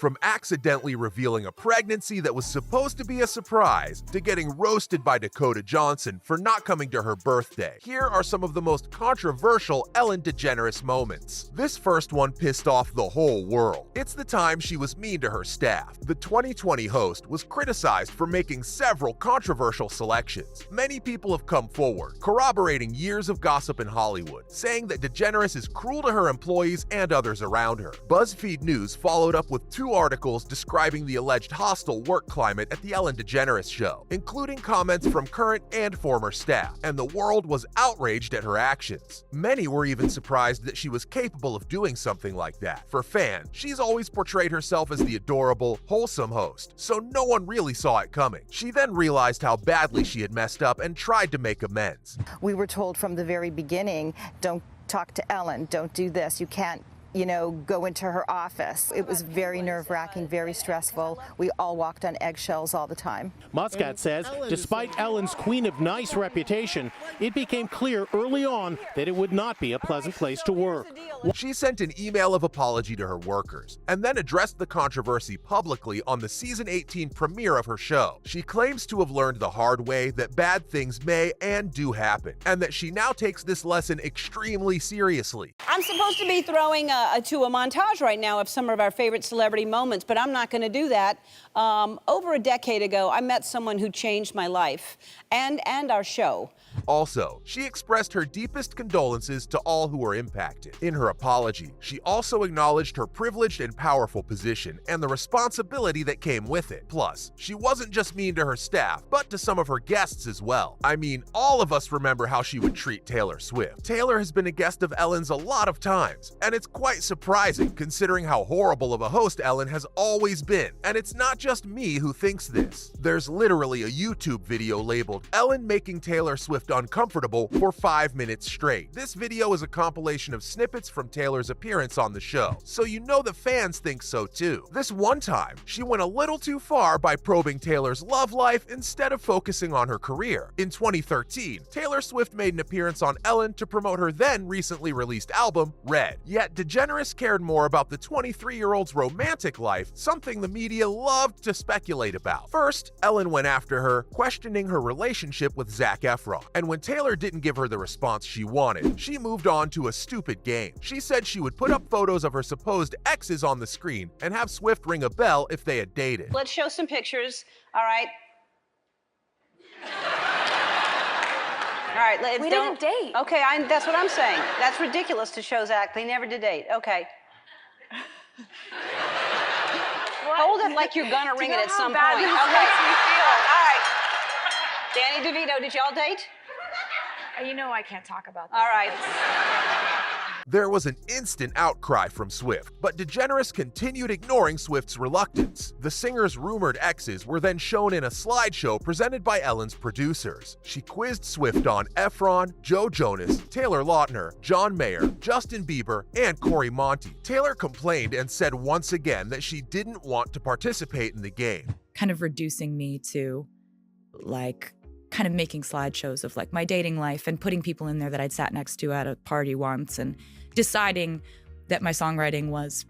From accidentally revealing a pregnancy that was supposed to be a surprise, to getting roasted by Dakota Johnson for not coming to her birthday, here are some of the most controversial Ellen DeGeneres moments. This first one pissed off the whole world. It's the time she was mean to her staff. The 2020 host was criticized for making several controversial selections. Many people have come forward, corroborating years of gossip in Hollywood, saying that DeGeneres is cruel to her employees and others around her. BuzzFeed News followed up with 2 articles describing the alleged hostile work climate at the Ellen DeGeneres show, including comments from current and former staff, and the world was outraged at her actions. Many were even surprised that she was capable of doing something like that. For fans, she's always portrayed herself as the adorable, wholesome host, so no one really saw it coming. She then realized how badly she had messed up and tried to make amends. We were told from the very beginning, don't talk to Ellen, don't do this, you can't go into her office. It was very nerve-wracking, very stressful. We all walked on eggshells all the time. Muscat says despite Ellen's Queen of Nice reputation, it became clear early on that it would not be a pleasant place to work. She sent an email of apology to her workers and then addressed the controversy publicly on the season 18 premiere of her show. She claims to have learned the hard way that bad things may and do happen, and that she now takes this lesson extremely seriously. I'm supposed to be throwing a montage right now of some of our favorite celebrity moments, but I'm not going to do that. Over a decade ago, I met someone who changed my life and our show. Also, she expressed her deepest condolences to all who were impacted. In her apology, she also acknowledged her privileged and powerful position and the responsibility that came with it. Plus, she wasn't just mean to her staff, but to some of her guests as well. I mean, all of us remember how she would treat Taylor Swift. Taylor has been a guest of Ellen's a lot of times, and it's quite surprising considering how horrible of a host Ellen has always been. And it's not just me who thinks this. There's literally a YouTube video labeled "Ellen Making Taylor Swift Uncomfortable" for 5 minutes straight. This video is a compilation of snippets from Taylor's appearance on the show, so you know the fans think so too. This one time, she went a little too far by probing Taylor's love life instead of focusing on her career. In 2013, Taylor Swift made an appearance on Ellen to promote her then recently released album, Red. Yet DeGeneres cared more about the 23-year-old's romantic life, something the media loved to speculate about. First, Ellen went after her, questioning her relationship with Zac Efron. And when Taylor didn't give her the response she wanted, she moved on to a stupid game. She said she would put up photos of her supposed exes on the screen and have Swift ring a bell if they had dated. Let's show some pictures, all right? All right, we didn't date. Okay, that's what I'm saying. That's ridiculous to show Zach. They never did date. Okay. Hold it like you're gonna ring it at some point. Okay. All right. Danny DeVito, did y'all date? You know I can't talk about that. All right. There was an instant outcry from Swift, but DeGeneres continued ignoring Swift's reluctance. The singer's rumored exes were then shown in a slideshow presented by Ellen's producers. She quizzed Swift on Efron, Joe Jonas, Taylor Lautner, John Mayer, Justin Bieber, and Corey Monteith. Taylor complained and said once again that she didn't want to participate in the game. Kind of reducing me to, kind of making slideshows of my dating life and putting people in there that I'd sat next to at a party once and deciding that my songwriting was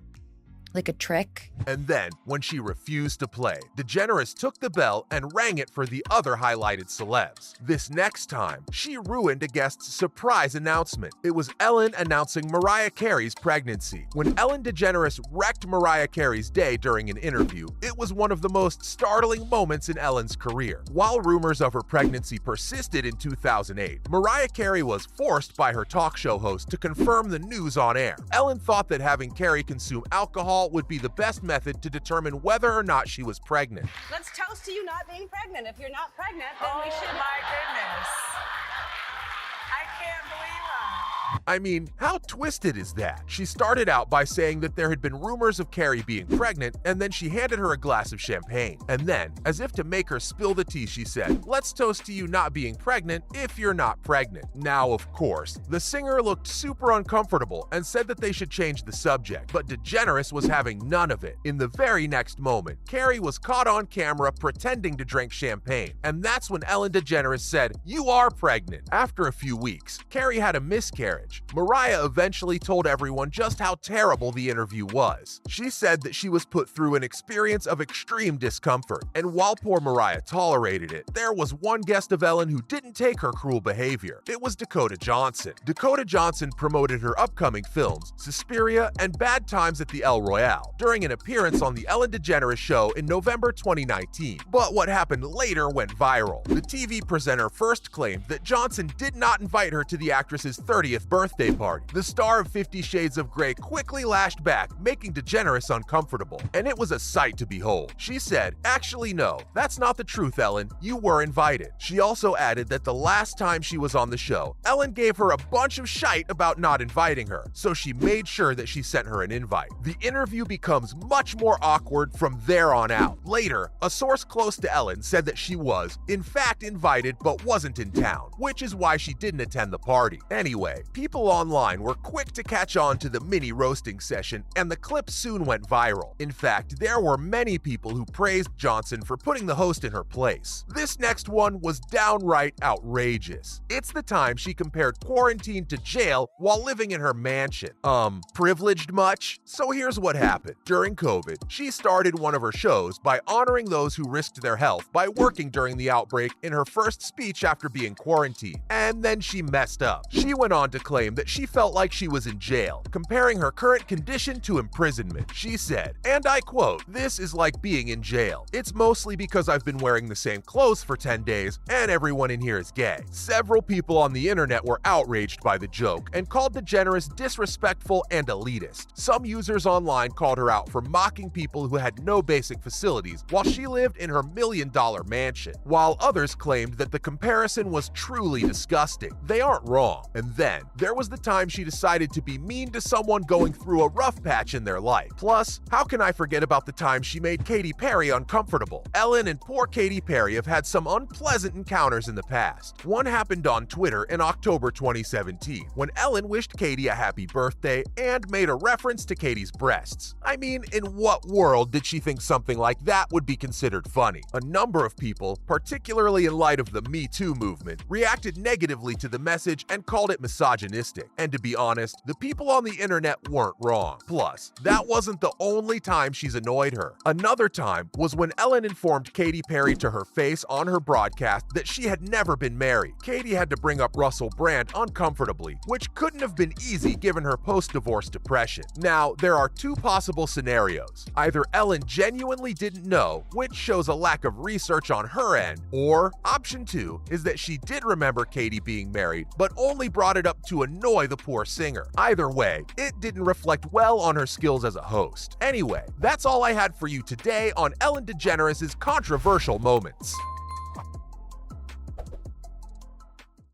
like a trick. And then, when she refused to play, DeGeneres took the bell and rang it for the other highlighted celebs. This next time, she ruined a guest's surprise announcement. It was Ellen announcing Mariah Carey's pregnancy. When Ellen DeGeneres wrecked Mariah Carey's day during an interview, it was one of the most startling moments in Ellen's career. While rumors of her pregnancy persisted in 2008, Mariah Carey was forced by her talk show host to confirm the news on air. Ellen thought that having Carey consume alcohol would be the best method to determine whether or not she was pregnant. Let's toast to you not being pregnant. If you're not pregnant, then Oh we should. my goodness. I can't believe that. I mean, how twisted is that? She started out by saying that there had been rumors of Carey being pregnant, and then she handed her a glass of champagne. And then, as if to make her spill the tea, she said, "Let's toast to you not being pregnant if you're not pregnant." Now, of course, the singer looked super uncomfortable and said that they should change the subject, but DeGeneres was having none of it. In the very next moment, Carey was caught on camera pretending to drink champagne, and that's when Ellen DeGeneres said, "You are pregnant." After a few weeks, Carey had a miscarriage, backstage. Mariah eventually told everyone just how terrible the interview was. She said that she was put through an experience of extreme discomfort, and while poor Mariah tolerated it, there was one guest of Ellen who didn't take her cruel behavior. It was Dakota Johnson. Dakota Johnson promoted her upcoming films, Suspiria and Bad Times at the El Royale, during an appearance on the Ellen DeGeneres show in November 2019. But what happened later went viral. The TV presenter first claimed that Johnson did not invite her to the actress's 30th birthday party. The star of 50 Shades of Grey quickly lashed back, making DeGeneres uncomfortable, and it was a sight to behold. She said, "Actually, no, that's not the truth, Ellen. You were invited." She also added that the last time she was on the show, Ellen gave her a bunch of shite about not inviting her, so she made sure that she sent her an invite. The interview becomes much more awkward from there on out. Later, a source close to Ellen said that she was, in fact, invited but wasn't in town, which is why she didn't attend the party. Anyway, people online were quick to catch on to the mini roasting session, and the clip soon went viral. In fact, there were many people who praised Johnson for putting the host in her place. This next one was downright outrageous. It's the time she compared quarantine to jail while living in her mansion. Privileged much? So here's what happened. During COVID, she started one of her shows by honoring those who risked their health by working during the outbreak in her first speech after being quarantined. And then she messed up. She went on to claim that she felt like she was in jail, comparing her current condition to imprisonment. She said, and I quote, "This is like being in jail. It's mostly because I've been wearing the same clothes for 10 days and everyone in here is gay." Several people on the internet were outraged by the joke and called DeGeneres disrespectful and elitist. Some users online called her out for mocking people who had no basic facilities while she lived in her $1 million mansion, while others claimed that the comparison was truly disgusting. They aren't wrong. And then there was the time she decided to be mean to someone going through a rough patch in their life. Plus, how can I forget about the time she made Katy Perry uncomfortable? Ellen and poor Katy Perry have had some unpleasant encounters in the past. One happened on Twitter in October 2017, when Ellen wished Katy a happy birthday and made a reference to Katy's breasts. I mean, in what world did she think something like that would be considered funny? A number of people, particularly in light of the Me Too movement, reacted negatively to the message and called it misogynistic. And to be honest, the people on the internet weren't wrong. Plus, that wasn't the only time she's annoyed her. Another time was when Ellen informed Katy Perry to her face on her broadcast that she had never been married. Katy had to bring up Russell Brand uncomfortably, which couldn't have been easy given her post-divorce depression. Now, there are two possible scenarios. Either Ellen genuinely didn't know, which shows a lack of research on her end, or option two is that she did remember Katy being married, but only brought it up to annoy the poor singer. Either way, it didn't reflect well on her skills as a host. Anyway, that's all I had for you today on Ellen DeGeneres' controversial moments.